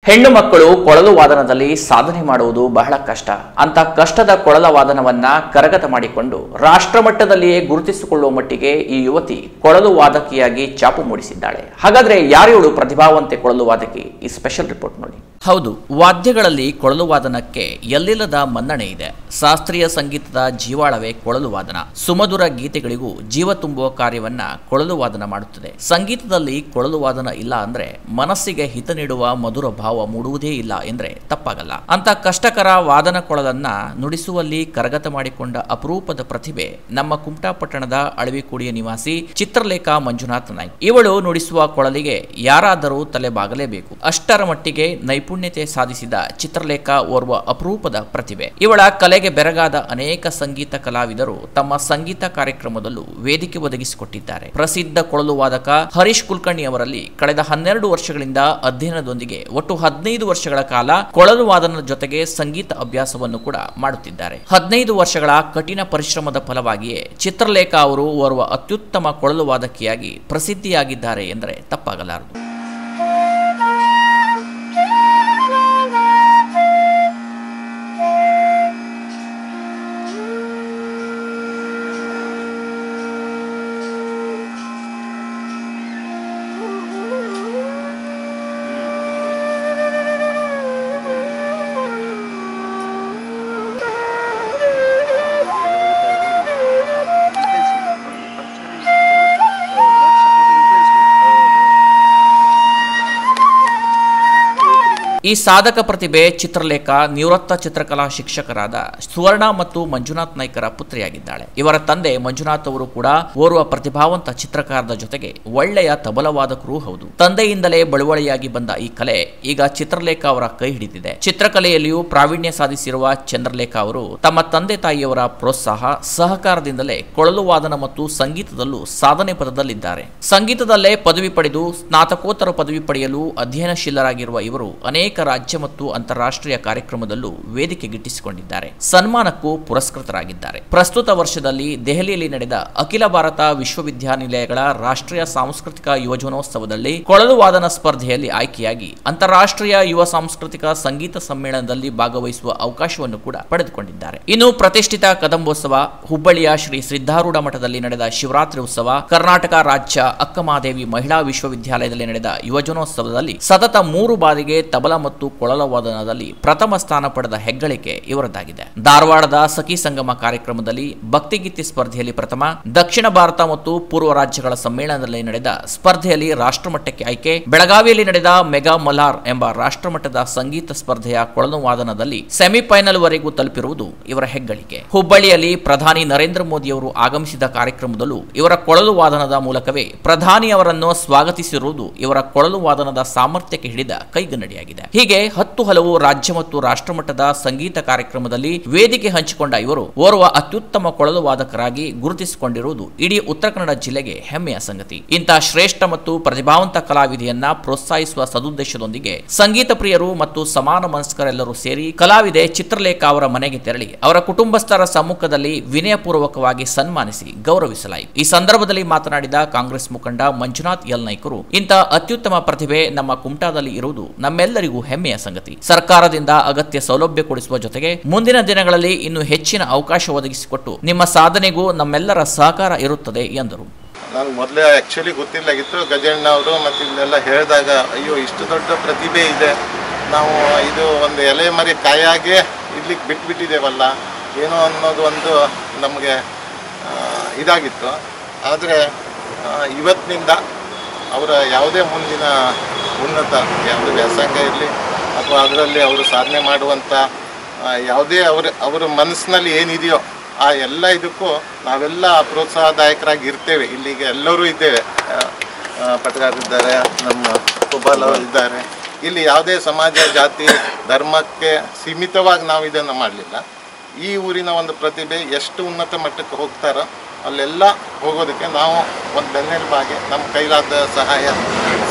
ಹೆಣ್ಣು ಮಕ್ಕಳು ಕೊಳಲು ವಾದನದಲ್ಲಿ ಸಾಧನೆ ಮಾಡುವುದು ಬಹಳ ಕಷ್ಟ. ಅಂತ ಕಷ್ಟದ ಕೊಳಲ ವಾದನವನ್ನ ಕರಗತ ಮಾಡಿಕೊಂಡು ರಾಷ್ಟ್ರಮಟ್ಟದಲ್ಲಿಯೇ ಗುರುತಿಸಿಕೊಳ್ಳುವ ಮಟ್ಟಿಗೆ ಈ ಯುವತಿ ಕೊಳಲು ವಾದಕಿಯಾಗಿ ಚಾಪು ಮೂಡಿಸಿದ್ದಾಳೆ. ಹಾಗಾದ್ರೆ ಯಾರು ಪ್ರತಿಭಾವಂತೆ ಕೊಳಲು ವಾದಕಿ? ಈ ಸ್ಪೆಷಲ್ ರಿಪೋರ್ಟ್ ನೋಡಿ. ಹೌದು, ವಾದ್ಯಗಳಲ್ಲಿ ಕೊಳಲು ವಾದನಕ್ಕೆ ಎಲ್ಲಿಲ್ಲದ ಮನ್ನಣೆ ಇದೆ. ಶಾಸ್ತ್ರೀಯ ಸಂಗೀತದ ಜೀವಾಳವೇ ಕೊಳಲು ವಾದನ. ಸುಮಧುರ ಗೀತೆಗಳಿಗೂ ಜೀವ ತುಂಬುವ ಕಾರ್ಯವನ್ನ ಕೊಳಲು ವಾದನ ಮಾಡುತ್ತದೆ. ಸಂಗೀತದಲ್ಲಿ ಕೊಳಲು ವಾದನ ಇಲ್ಲ ಅಂದ್ರೆ ಮನಸ್ಸಿಗೆ ಹಿತ ನೀಡುವ ಮಧುರ ಭಾವ ಮೂಡುವುದೇ ಇಲ್ಲ ಎಂದ್ರೆ ತಪ್ಪಾಗಲ್ಲ. ಅಂತ ಕಷ್ಟಕರ ವಾದನ ಕೊಳಲನ್ನ ನುಡಿಸುವಲ್ಲಿ ಕರಗತ ಮಾಡಿಕೊಂಡ ಅಪರೂಪದ ಪ್ರತಿಭೆ ನಮ್ಮ ಕುಮಟಾ ಪಟ್ಟಣದ ಅಳವಿಕೋಡಿಯ ನಿವಾಸಿ ಚಿತ್ರಲೇಖಾ ಮಂಜುನಾಥ್ ನಾಯ್ಕ್. ಇವಳು ನುಡಿಸುವ ಕೊಳಲಿಗೆ ಯಾರಾದರೂ ತಲೆ ಬಾಗಲೇಬೇಕು. ಅಷ್ಟರ ಮಟ್ಟಿಗೆ ನೈಪುಣ್ಯತೆ ಸಾಧಿಸಿದ ಚಿತ್ರಲೇಖಾ ಓರ್ವ ಅಪರೂಪದ ಪ್ರತಿಭೆ. ಇವಳ ಕಲೆಗೆ ಬೆರಗಾದ ಅನೇಕ ಸಂಗೀತ ಕಲಾವಿದರು ತಮ್ಮ ಸಂಗೀತ ಕಾರ್ಯಕ್ರಮದಲ್ಲೂ ವೇದಿಕೆ ಒದಗಿಸಿಕೊಟ್ಟಿದ್ದಾರೆ. ಪ್ರಸಿದ್ಧ ಕೊಳಲು ವಾದಕ ಹರೀಶ್ ಕುಲಕರ್ಣಿ ಅವರಲ್ಲಿ ಕಳೆದ 12 ವರ್ಷಗಳಿಂದ ಅಧ್ಯಯನದೊಂದಿಗೆ ಒಟ್ಟು 15 ವರ್ಷಗಳ ಕಾಲ ಕೊಳಲು ವಾದನದ ಜೊತೆಗೆ ಸಂಗೀತ ಅಭ್ಯಾಸವನ್ನು ಕೂಡ ಮಾಡುತ್ತಿದ್ದಾರೆ. 15 ವರ್ಷಗಳ ಕಠಿಣ ಪರಿಶ್ರಮದ ಫಲವಾಗಿಯೇ ಚಿತ್ರಲೇಖಾ ಅವರು ಓರ್ವ ಅತ್ಯುತ್ತಮ ಕೊಳಲು ವಾದಕಿಯಾಗಿ ಪ್ರಸಿದ್ಧಿಯಾಗಿದ್ದಾರೆ ಎಂದರೆ ತಪ್ಪಾಗಲಾರದು. ಈ ಸಾಧಕ ಪ್ರತಿಭೆ ಚಿತ್ರಲೇಖಾ ನಿವೃತ್ತ ಚಿತ್ರಕಲಾ ಶಿಕ್ಷಕರಾದ ಸುವರ್ಣ ಮತ್ತು ಮಂಜುನಾಥ್ ನಾಯ್ಕರ ಪುತ್ರಿಯಾಗಿದ್ದಾಳೆ. ಇವರ ತಂದೆ ಮಂಜುನಾಥ್ ಅವರು ಕೂಡ ಓರ್ವ ಪ್ರತಿಭಾವಂತ ಚಿತ್ರಕಾರದ ಜೊತೆಗೆ ಒಳ್ಳೆಯ ತಬಲವಾದಕರೂ ಹೌದು. ತಂದೆಯಿಂದಲೇ ಬಳುವಳಿಯಾಗಿ ಬಂದ ಈ ಕಲೆ ಈಗ ಚಿತ್ರಲೇಖಾ ಅವರ ಕೈ ಹಿಡಿದಿದೆ. ಚಿತ್ರಕಲೆಯಲ್ಲಿಯೂ ಪ್ರಾವೀಣ್ಯ ಸಾಧಿಸಿರುವ ಚಂದ್ರಲೇಖಾ ಅವರು ತಮ್ಮ ತಂದೆ ತಾಯಿಯವರ ಪ್ರೋತ್ಸಾಹ ಸಹಕಾರದಿಂದಲೇ ಕೊಳಲು ವಾದನ ಮತ್ತು ಸಂಗೀತದಲ್ಲೂ ಸಾಧನೆ ಪದದಲ್ಲಿದ್ದಾರೆ. ಸಂಗೀತದಲ್ಲೇ ಪದವಿ ಪಡೆದು ಸ್ನಾತಕೋತ್ತರ ಪದವಿ ಪಡೆಯಲು ಅಧ್ಯಯನಶೀಲರಾಗಿರುವ ಇವರು ಅನೇಕ ರಾಜ್ಯ ಮತ್ತು ಅಂತಾರಾಷ್ಟ್ರೀಯ ಕಾರ್ಯಕ್ರಮದಲ್ಲೂ ವೇದಿಕೆ ಗಿಟ್ಟಿಸಿಕೊಂಡಿದ್ದಾರೆ. ಸನ್ಮಾನಕ್ಕೂ ಪುರಸ್ಕೃತರಾಗಿದ್ದಾರೆ. ಪ್ರಸ್ತುತ ವರ್ಷದಲ್ಲಿ ದೆಹಲಿಯಲ್ಲಿ ನಡೆದ ಅಖಿಲ ಭಾರತ ವಿಶ್ವವಿದ್ಯಾನಿಲಯಗಳ ರಾಷ್ಟ್ರೀಯ ಸಾಂಸ್ಕೃತಿಕ ಯುವಜನೋತ್ಸವದಲ್ಲಿ ಕೊಳಲು ವಾದನ ಸ್ಪರ್ಧೆಯಲ್ಲಿ ಆಯ್ಕೆಯಾಗಿ ಅಂತಾರಾಷ್ಟ್ರೀಯ ಯುವ ಸಾಂಸ್ಕೃತಿಕ ಸಂಗೀತ ಸಮ್ಮೇಳನದಲ್ಲಿ ಭಾಗವಹಿಸುವ ಅವಕಾಶವನ್ನು ಕೂಡ ಪಡೆದುಕೊಂಡಿದ್ದಾರೆ. ಇನ್ನು ಪ್ರತಿಷ್ಠಿತ ಕದಂಬೋತ್ಸವ, ಹುಬ್ಬಳ್ಳಿಯ ಶ್ರೀ ಸಿದ್ಧಾರೂಢ ಮಠದಲ್ಲಿ ನಡೆದ ಶಿವರಾತ್ರಿ ಉತ್ಸವ, ಕರ್ನಾಟಕ ರಾಜ್ಯ ಅಕ್ಕಮಹಾದೇವಿ ಮಹಿಳಾ ವಿಶ್ವವಿದ್ಯಾಲಯದಲ್ಲಿ ನಡೆದ ಯುವಜನೋತ್ಸವದಲ್ಲಿ ಸತತ 3 ಬಾರಿಗೆ ತಬಲ ಮತ್ತು ಕೊಳಲ ವಾದನದಲ್ಲಿ ಪ್ರಥಮ ಸ್ಥಾನ ಪಡೆದ ಹೆಗ್ಗಳಿಕೆ ಇವರದ್ದಾಗಿದೆ. ಧಾರವಾಡದ ಸಖಿ ಸಂಗಮ ಕಾರ್ಯಕ್ರಮದಲ್ಲಿ ಭಕ್ತಿಗೀತೆ ಸ್ಪರ್ಧೆಯಲ್ಲಿ ಪ್ರಥಮ, ದಕ್ಷಿಣ ಭಾರತ ಮತ್ತು ಪೂರ್ವ ರಾಜ್ಯಗಳ ಸಮ್ಮೇಳನದಲ್ಲಿ ನಡೆದ ಸ್ಪರ್ಧೆಯಲ್ಲಿ ರಾಷ್ಟ್ರಮಟ್ಟಕ್ಕೆ ಆಯ್ಕೆ, ಬೆಳಗಾವಿಯಲ್ಲಿ ನಡೆದ ಮೆಗಾ ಮಲ್ಹಾರ್ ಎಂಬ ರಾಷ್ಟ್ರಮಟ್ಟದ ಸಂಗೀತ ಸ್ಪರ್ಧೆಯ ಕೊಳಲು ವಾದನದಲ್ಲಿ ಸೆಮಿಫೈನಲ್ ವರೆಗೂ ತಲುಪಿರುವುದು ಇವರ ಹೆಗ್ಗಳಿಕೆ. ಹುಬ್ಬಳ್ಳಿಯಲ್ಲಿ ಪ್ರಧಾನಿ ನರೇಂದ್ರ ಮೋದಿ ಅವರು ಆಗಮಿಸಿದ ಕಾರ್ಯಕ್ರಮದಲ್ಲೂ ಇವರ ಕೊಳಲು ವಾದನದ ಮೂಲಕವೇ ಪ್ರಧಾನಿ ಅವರನ್ನು ಸ್ವಾಗತಿಸಿರುವುದು ಇವರ ಕೊಳಲು ವಾದನದ ಸಾಮರ್ಥ್ಯಕ್ಕೆ ಹಿಡಿದ ಕೈಗನ್ನಡಿಯಾಗಿದೆ. ಹೀಗೆ 10 ಹಲವು ರಾಜ್ಯ ಮತ್ತು ರಾಷ್ಟ್ರಮಟ್ಟದ ಸಂಗೀತ ಕಾರ್ಯಕ್ರಮದಲ್ಲಿ ವೇದಿಕೆ ಹಂಚಿಕೊಂಡ ಇವರು ಓರ್ವ ಅತ್ಯುತ್ತಮ ಕೊಳಲು ವಾದಕರಾಗಿ ಗುರುತಿಸಿಕೊಂಡಿರುವುದು ಇಡೀ ಉತ್ತರ ಕನ್ನಡ ಜಿಲ್ಲೆಗೆ ಹೆಮ್ಮೆಯ ಸಂಗತಿ. ಇಂತಹ ಶ್ರೇಷ್ಠ ಮತ್ತು ಪ್ರತಿಭಾವಂತ ಕಲಾವಿದೆಯನ್ನ ಪ್ರೋತ್ಸಾಹಿಸುವ ಸದುದ್ದೇಶದೊಂದಿಗೆ ಸಂಗೀತ ಪ್ರಿಯರು ಮತ್ತು ಸಮಾನ ಮನಸ್ಕರೆಲ್ಲರೂ ಸೇರಿ ಕಲಾವಿದೆ ಚಿತ್ರಲೇಖಾ ಅವರ ಮನೆಗೆ ತೆರಳಿ ಅವರ ಕುಟುಂಬಸ್ಥರ ಸಮ್ಮುಖದಲ್ಲಿ ವಿನಯಪೂರ್ವಕವಾಗಿ ಸನ್ಮಾನಿಸಿ ಗೌರವಿಸಲಾಯಿತು. ಈ ಸಂದರ್ಭದಲ್ಲಿ ಮಾತನಾಡಿದ ಕಾಂಗ್ರೆಸ್ ಮುಖಂಡ ಮಂಜುನಾಥ್ ಎಲ್ ನಾಯ್ಕರು, ಇಂತಹ ಅತ್ಯುತ್ತಮ ಪ್ರತಿಭೆ ನಮ್ಮ ಕುಮಟಾದಲ್ಲಿ ಇರುವುದು ನಮ್ಮೆಲ್ಲರಿಗೂ ಹೆಮ್ಮೆಯ ಸಂಗತಿ. ಸರ್ಕಾರದಿಂದ ಅಗತ್ಯ ಸೌಲಭ್ಯ ಕೊಡಿಸುವ ಜೊತೆಗೆ ಮುಂದಿನ ದಿನಗಳಲ್ಲಿ ಇನ್ನೂ ಹೆಚ್ಚಿನ ಅವಕಾಶ ಒದಗಿಸಿಕೊಟ್ಟು ನಿಮ್ಮ ಸಾಧನೆಗೂ ನಮ್ಮೆಲ್ಲರ ಸಹಕಾರ ಇರುತ್ತದೆ ಎಂದರು. ನಾನು ಮೊದಲೇ ಆ್ಯಕ್ಚುಲಿ ಗೊತ್ತಿರಲಾಗಿತ್ತು. ಗಜಣ್ಣ ಅವರು ಮತ್ತು ಇಲ್ಲೆಲ್ಲ ಹೇಳಿದಾಗ ಅಯ್ಯೋ ಇಷ್ಟು ದೊಡ್ಡ ಪ್ರತಿಭೆ ಇದೆ, ನಾವು ಇದು ಒಂದು ಎಲೆ ಮರಿ ಕಾಯಾಗೆ ಇಡ್ಲಿಕ್ಕೆ ಬಿಟ್ಬಿಟ್ಟಿದ್ದೇವಲ್ಲ ಏನೋ ಅನ್ನೋದು ಒಂದು ನಮಗೆ ಇದಾಗಿತ್ತು. ಆದರೆ ಇವತ್ತಿನಿಂದ ಅವರ ಯಾವುದೇ ಮುಂದಿನ ಉನ್ನತ ಯಾವುದೇ ವ್ಯಾಸಂಗ ಇರಲಿ ಅಥವಾ ಅದರಲ್ಲಿ ಅವರು ಸಾಧನೆ ಮಾಡುವಂಥ ಯಾವುದೇ ಅವರ ಮನಸ್ಸಿನಲ್ಲಿ ಏನಿದೆಯೋ ಆ ಎಲ್ಲ ಇದಕ್ಕೂ ನಾವೆಲ್ಲ ಪ್ರೋತ್ಸಾಹದಾಯಕರಾಗಿ ಇರ್ತೇವೆ. ಇಲ್ಲಿಗೆ ಎಲ್ಲರೂ ಇದ್ದೇವೆ, ಪಟಗಾರರಿದ್ದಾರೆ, ನಮ್ಮ ಕುಬಾಲ್ ಅವರಿದ್ದಾರೆ. ಇಲ್ಲಿ ಯಾವುದೇ ಸಮಾಜ, ಜಾತಿ, ಧರ್ಮಕ್ಕೆ ಸೀಮಿತವಾಗಿ ನಾವು ಇದನ್ನು ಮಾಡಲಿಲ್ಲ. ಈ ಊರಿನ ಒಂದು ಪ್ರತಿಭೆ ಎಷ್ಟು ಉನ್ನತ ಮಟ್ಟಕ್ಕೆ ಹೋಗ್ತಾರೋ ಅಲ್ಲೆಲ್ಲ ಹೋಗೋದಕ್ಕೆ ನಾವು ಒಂದು ಬೆನ್ನೆಲುಬಾಗಿ ನಮ್ಮ ಕೈಲಾದ ಸಹಾಯ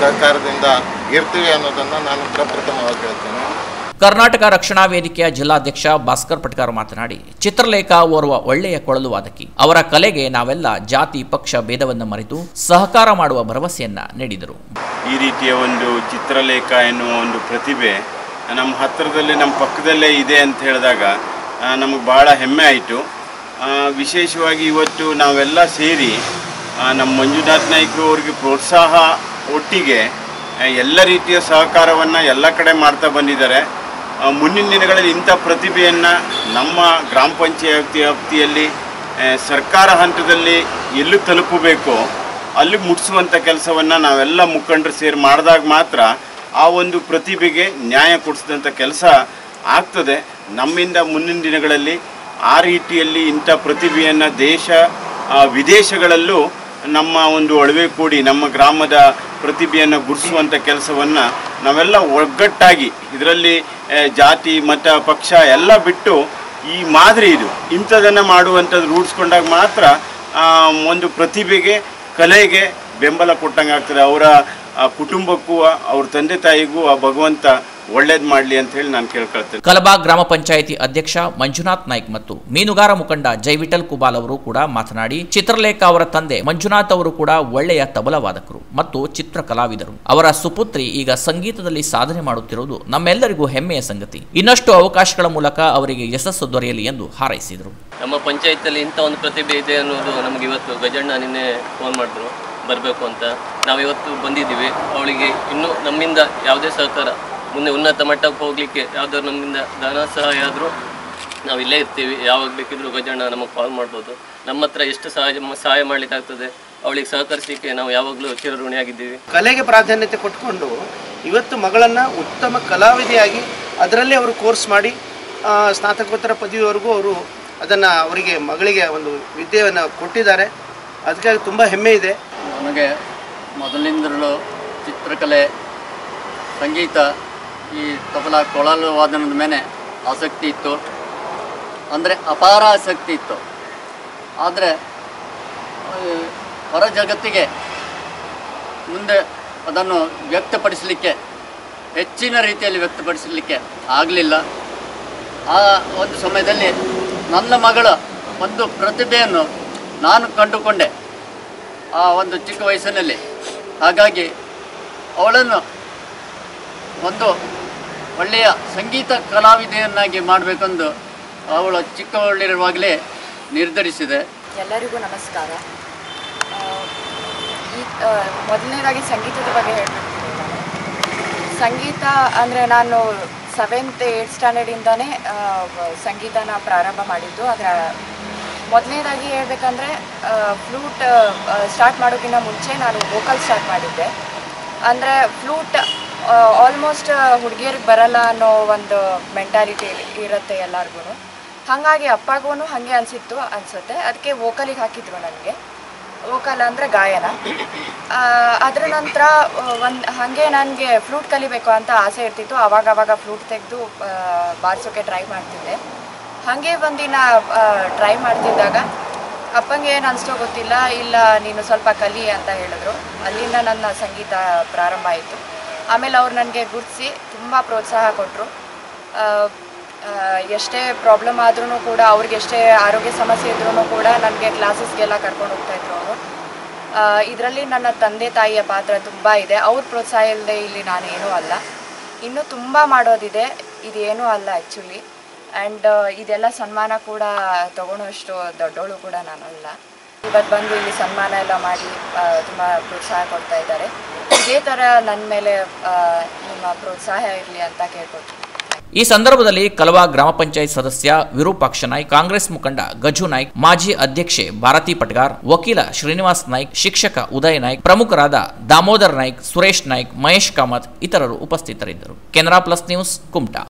ಸಹಕಾರದಿಂದ ಇರ್ತೀವಿ ಅನ್ನೋದನ್ನು ನಾನು ಪ್ರಪ್ರಥಮವಾಗಿ ಹೇಳ್ತೇನೆ. ಕರ್ನಾಟಕ ರಕ್ಷಣಾ ವೇದಿಕೆಯ ಜಿಲ್ಲಾಧ್ಯಕ್ಷ ಭಾಸ್ಕರ್ ಪಟ್ಕಾರ್ ಮಾತನಾಡಿ, ಚಿತ್ರಲೇಖ ಓರ್ವ ಒಳ್ಳೆಯ ಕೊಳಲು ವಾದಕಿ. ಅವರ ಕಲೆಗೆ ನಾವೆಲ್ಲ ಜಾತಿ ಪಕ್ಷ ಭೇದವನ್ನು ಮರೆತು ಸಹಕಾರ ಮಾಡುವ ಭರವಸೆಯನ್ನ ನೀಡಿದರು. ಈ ರೀತಿಯ ಒಂದು ಚಿತ್ರಲೇಖ ಎನ್ನುವ ಒಂದು ಪ್ರತಿಭೆ ನಮ್ಮ ಹತ್ತಿರದಲ್ಲೇ, ನಮ್ಮ ಪಕ್ಕದಲ್ಲೇ ಇದೆ ಅಂತ ಹೇಳಿದಾಗ ನಮಗೆ ಭಾಳ ಹೆಮ್ಮೆ ಆಯಿತು. ವಿಶೇಷವಾಗಿ ಇವತ್ತು ನಾವೆಲ್ಲ ಸೇರಿ ನಮ್ಮ ಮಂಜುನಾಥ್ ನಾಯ್ಕರು ಅವರಿಗೆ ಪ್ರೋತ್ಸಾಹ ಒಟ್ಟಿಗೆ ಎಲ್ಲ ರೀತಿಯ ಸಹಕಾರವನ್ನು ಎಲ್ಲ ಕಡೆ ಮಾಡ್ತಾ ಬಂದಿದ್ದಾರೆ. ಮುಂದಿನ ದಿನಗಳಲ್ಲಿ ಇಂಥ ಪ್ರತಿಭೆಯನ್ನು ನಮ್ಮ ಗ್ರಾಮ ಪಂಚಾಯತಿ ವ್ಯಾಪ್ತಿಯಲ್ಲಿ ಸರ್ಕಾರ ಹಂತದಲ್ಲಿ ಎಲ್ಲೂ ತಲುಪಬೇಕೋ ಅಲ್ಲಿ ಮುಟ್ಟಿಸುವಂಥ ಕೆಲಸವನ್ನು ನಾವೆಲ್ಲ ಮುಖಂಡರು ಸೇರಿ ಮಾಡಿದಾಗ ಮಾತ್ರ ಆ ಒಂದು ಪ್ರತಿಭೆಗೆ ನ್ಯಾಯ ಕೊಡಿಸಿದಂಥ ಕೆಲಸ ಆಗ್ತದೆ. ನಮ್ಮಿಂದ ಮುಂದಿನ ದಿನಗಳಲ್ಲಿ ಆ ರೀತಿಯಲ್ಲಿ ಇಂಥ ಪ್ರತಿಭೆಯನ್ನು ದೇಶ ವಿದೇಶಗಳಲ್ಲೂ ನಮ್ಮ ಒಂದು ಒಳವೆ ಕೂಡಿ ನಮ್ಮ ಗ್ರಾಮದ ಪ್ರತಿಭೆಯನ್ನು ಗುರುತಿಸುವಂಥ ಕೆಲಸವನ್ನು ನಾವೆಲ್ಲ ಒಗ್ಗಟ್ಟಾಗಿ, ಇದರಲ್ಲಿ ಜಾತಿ ಮತ ಪಕ್ಷ ಎಲ್ಲ ಬಿಟ್ಟು ಈ ಮಾದರಿ ಇದು ಇಂಥದನ್ನು ಮಾಡುವಂಥದ್ದು ರೂಢಿಸ್ಕೊಂಡಾಗ ಮಾತ್ರ ಒಂದು ಪ್ರತಿಭೆಗೆ ಕಲೆಗೆ ಬೆಂಬಲ ಕೊಟ್ಟಂಗೆ ಆಗ್ತದೆ. ಅವರ ಕುಟುಂಬಕ್ಕೂ ಅವ್ರ ತಂದೆ ತಾಯಿಗೂ ಆ ಭಗವಂತ ಒಳ್ಳೇದು ಮಾಡಲಿ ಅಂತ ಹೇಳಿ ನಾನು ಕೇಳ್ಕೊಳ್ತೇನೆ. ಕಲಬಾ ಗ್ರಾಮ ಪಂಚಾಯಿತಿ ಅಧ್ಯಕ್ಷ ಮಂಜುನಾಥ್ ನಾಯ್ಕ್ ಮತ್ತು ಮೀನುಗಾರ ಮುಖಂಡ ಜೈವಿಠಲ್ ಕುಬಾಲ್ ಅವರು ಕೂಡ ಮಾತನಾಡಿ, ಚಿತ್ರಲೇಖ ಅವರ ತಂದೆ ಮಂಜುನಾಥ್ ಅವರು ಕೂಡ ಒಳ್ಳೆಯ ತಬಲಾ ವಾದಕರು ಮತ್ತು ಚಿತ್ರ ಕಲಾವಿದರು. ಅವರ ಸುಪುತ್ರಿ ಈಗ ಸಂಗೀತದಲ್ಲಿ ಸಾಧನೆ ಮಾಡುತ್ತಿರುವುದು ನಮ್ಮೆಲ್ಲರಿಗೂ ಹೆಮ್ಮೆಯ ಸಂಗತಿ. ಇನ್ನಷ್ಟು ಅವಕಾಶಗಳ ಮೂಲಕ ಅವರಿಗೆ ಯಶಸ್ಸು ದೊರೆಯಲಿ ಎಂದು ಹಾರೈಸಿದರು. ನಮ್ಮ ಪಂಚಾಯತಲ್ಲಿ ಇಂಥ ಒಂದು ಪ್ರತಿಭೆ ಇದೆ ಅನ್ನೋದು ನಮಗೆ ಇವತ್ತು ಗಜಣ್ಣ ನಿನ್ನೆ ಫೋನ್ ಮಾಡಿದ್ರು ಬರಬೇಕು ಅಂತ. ನಾವಿವತ್ತು ಬಂದಿದ್ದೀವಿ. ಅವಳಿಗೆ ಇನ್ನೂ ನಮ್ಮಿಂದ ಯಾವುದೇ ಸಹಕಾರ, ಮುಂದೆ ಉನ್ನತ ಮಟ್ಟಕ್ಕೆ ಹೋಗಲಿಕ್ಕೆ ಯಾವುದಾದ್ರು ನಮ್ಮಿಂದ ಧನ ಸಹಾಯ ಆದರೂ ನಾವು ಇಲ್ಲೇ ಇರ್ತೀವಿ. ಯಾವಾಗ ಬೇಕಿದ್ರೂ ಗಜಣ್ಣ ನಮಗೆ ಕಾಲ್ ಮಾಡ್ಬೋದು. ನಮ್ಮ ಹತ್ರ ಎಷ್ಟು ಸಹಾಯ ಮಾಡಲಿಕ್ಕಾಗ್ತದೆ ಅವಳಿಗೆ ಸಹಕರಿಸಲಿಕ್ಕೆ ನಾವು ಯಾವಾಗಲೂ ಚಿರಋಣಿಯಾಗಿದ್ದೀವಿ. ಕಲೆಗೆ ಪ್ರಾಧಾನ್ಯತೆ ಕೊಟ್ಕೊಂಡು ಇವತ್ತು ಮಗಳನ್ನು ಉತ್ತಮ ಕಲಾವಿದೆಯಾಗಿ ಅದರಲ್ಲೇ ಅವರು ಕೋರ್ಸ್ ಮಾಡಿ ಸ್ನಾತಕೋತ್ತರ ಪದವಿವರೆಗೂ ಅವರು ಅದನ್ನು ಅವರಿಗೆ ಮಗಳಿಗೆ ಒಂದು ವಿದ್ಯೆಯನ್ನು ಕೊಟ್ಟಿದ್ದಾರೆ. ಅದಕ್ಕಾಗಿ ತುಂಬ ಹೆಮ್ಮೆ ಇದೆ. ನನಗೆ ಮೊದಲಿಂದಲೂ ಚಿತ್ರಕಲೆ, ಸಂಗೀತ, ಈ ತಬಲಾ ಕೊಳಲು ವಾದನದ ಮೇಲೆ ಆಸಕ್ತಿ ಇತ್ತು, ಅಂದರೆ ಅಪಾರ ಆಸಕ್ತಿ ಇತ್ತು. ಆದರೆ ಹೊರ ಜಗತ್ತಿಗೆ ಮುಂದೆ ಅದನ್ನು ವ್ಯಕ್ತಪಡಿಸಲಿಕ್ಕೆ, ಹೆಚ್ಚಿನ ರೀತಿಯಲ್ಲಿ ವ್ಯಕ್ತಪಡಿಸಲಿಕ್ಕೆ ಆಗಲಿಲ್ಲ. ಆ ಒಂದು ಸಮಯದಲ್ಲಿ ನನ್ನ ಮಗಳ ಒಂದು ಪ್ರತಿಭೆಯನ್ನು ನಾನು ಕಂಡುಕೊಂಡೆ ಆ ಒಂದು ಚಿಕ್ಕ ವಯಸ್ಸಿನಲ್ಲಿ. ಹಾಗಾಗಿ ಅವಳನ್ನು ಒಂದು ಒಳ್ಳೆಯ ಸಂಗೀತ ಕಲಾವಿದೆಯನ್ನಾಗಿ ಮಾಡಬೇಕೆಂದು ಅವಳು ಚಿಕ್ಕವಳಿರುವಾಗಲೇ ನಿರ್ಧರಿಸಿದೆ. ಎಲ್ಲರಿಗೂ ನಮಸ್ಕಾರ. ಮೊದಲನೇದಾಗಿ ಸಂಗೀತದ ಬಗ್ಗೆ ಹೇಳ್ಬಿಡ್ತೀನಿ. ಸಂಗೀತ ಅಂದರೆ ನಾನು 7th 8th ಸ್ಟ್ಯಾಂಡರ್ಡಿಂದನೇ ಸಂಗೀತನ ಪ್ರಾರಂಭ ಮಾಡಿದ್ದು. ಅದರ ಮೊದಲನೇದಾಗಿ ಹೇಳ್ಬೇಕಂದ್ರೆ ಫ್ಲೂಟ್ ಸ್ಟಾರ್ಟ್ ಮಾಡೋಕ್ಕಿಂತ ಮುಂಚೆ ನಾನು ವೋಕಲ್ ಸ್ಟಾರ್ಟ್ ಮಾಡಿದ್ದೆ. ಅಂದರೆ ಫ್ಲೂಟ್ ಆಲ್ಮೋಸ್ಟ್ ಹುಡುಗಿಯರಿಗೆ ಬರಲ್ಲ ಅನ್ನೋ ಒಂದು ಮೆಂಟಾಲಿಟಿ ಇರುತ್ತೆ ಎಲ್ಲರಿಗೂ. ಹಾಗಾಗಿ ಅಪ್ಪಗೂ ಹಾಗೆ ಅನಿಸುತ್ತೆ. ಅದಕ್ಕೆ ವೋಕಲಿಗೆ ಹಾಕಿದ್ರು ನನಗೆ. ವೋಕಲ್ ಅಂದರೆ ಗಾಯನ. ಅದರ ನಂತರ ಹಾಗೆ ನನಗೆ ಫ್ಲೂಟ್ ಕಲಿಬೇಕು ಅಂತ ಆಸೆ ಇರ್ತಿತ್ತು. ಆವಾಗ ಫ್ಲೂಟ್ ತೆಗೆದು ಬಾರಿಸೋಕ್ಕೆ ಟ್ರೈ ಮಾಡ್ತಿದ್ದೆ. ಹಾಗೆ ಒಂದಿನ ಟ್ರೈ ಮಾಡ್ತಿದ್ದಾಗ ಅಪ್ಪಂಗೆ ಏನು ಅನಿಸ್ತೋ ಗೊತ್ತಿಲ್ಲ, ಇಲ್ಲ ನೀನು ಸ್ವಲ್ಪ ಕಲಿ ಅಂತ ಹೇಳಿದ್ರು. ಅಲ್ಲಿಂದ ನನ್ನ ಸಂಗೀತ ಪ್ರಾರಂಭ ಆಯಿತು. ಆಮೇಲೆ ಅವ್ರು ನನಗೆ ಗುರುತಿಸಿ ತುಂಬ ಪ್ರೋತ್ಸಾಹ ಕೊಟ್ಟರು. ಎಷ್ಟೇ ಪ್ರಾಬ್ಲಮ್ ಆದ್ರೂ ಕೂಡ, ಅವ್ರಿಗೆ ಎಷ್ಟೇ ಆರೋಗ್ಯ ಸಮಸ್ಯೆ ಇದ್ರೂ ಕೂಡ ನನಗೆ ಕ್ಲಾಸಸ್ಗೆಲ್ಲ ಕರ್ಕೊಂಡು ಹೋಗ್ತಾಯಿದ್ರು ಅವರು. ಇದರಲ್ಲಿ ನನ್ನ ತಂದೆ ತಾಯಿಯ ಪಾತ್ರ ತುಂಬ ಇದೆ. ಅವ್ರ ಪ್ರೋತ್ಸಾಹ ಇಲ್ಲದೆ ಇಲ್ಲಿ ನಾನೇನೂ ಅಲ್ಲ. ಇನ್ನೂ ತುಂಬ ಮಾಡೋದಿದೆ, ಇದೇನೂ ಅಲ್ಲ ಆ್ಯಕ್ಚುಲಿ. ಆ್ಯಂಡ್ ಇದೆಲ್ಲ ಸನ್ಮಾನ ಕೂಡ ತೊಗೊಳೋಷ್ಟು ದೊಡ್ಡವಳು ಕೂಡ ನಾನಲ್ಲ. ಇವತ್ತು ಬಂದು ಇಲ್ಲಿ ಸನ್ಮಾನ ಎಲ್ಲ ಮಾಡಿ ತುಂಬ ಪ್ರೋತ್ಸಾಹ ಕೊಡ್ತಾ ಇದ್ದಾರೆ. ಇದೇ ಥರ ನನ್ನ ಮೇಲೆ ನಿಮ್ಮ ಪ್ರೋತ್ಸಾಹ ಇರಲಿ ಅಂತ ಕೇಳ್ಕೊಳ್ತೀನಿ. ಈ ಸಂದರ್ಭದಲ್ಲಿ ಕಲವಾ ಗ್ರಾಮ ಪಂಚಾಯತ್ ಸದಸ್ಯ ವಿರೂಪಾಕ್ಷ ನಾಯ್ಕ್, ಕಾಂಗ್ರೆಸ್ ಮುಖಂಡ ಗಜು ನಾಯ್ಕ್, ಮಾಜಿ ಅಧ್ಯಕ್ಷೆ ಭಾರತಿ ಪಟ್ಗಾರ್, ವಕೀಲ ಶ್ರೀನಿವಾಸ್ ನಾಯ್ಕ್, ಶಿಕ್ಷಕ ಉದಯ್ ನಾಯ್ಕ್, ಪ್ರಮುಖರಾದ ದಾಮೋದರ್ ನಾಯ್ಕ್, ಸುರೇಶ್ ನಾಯ್ಕ್, ಮಹೇಶ್ ಕಾಮತ್ ಇತರರು ಉಪಸ್ಥಿತರಿದ್ದರು. Canara plus news, Kumta.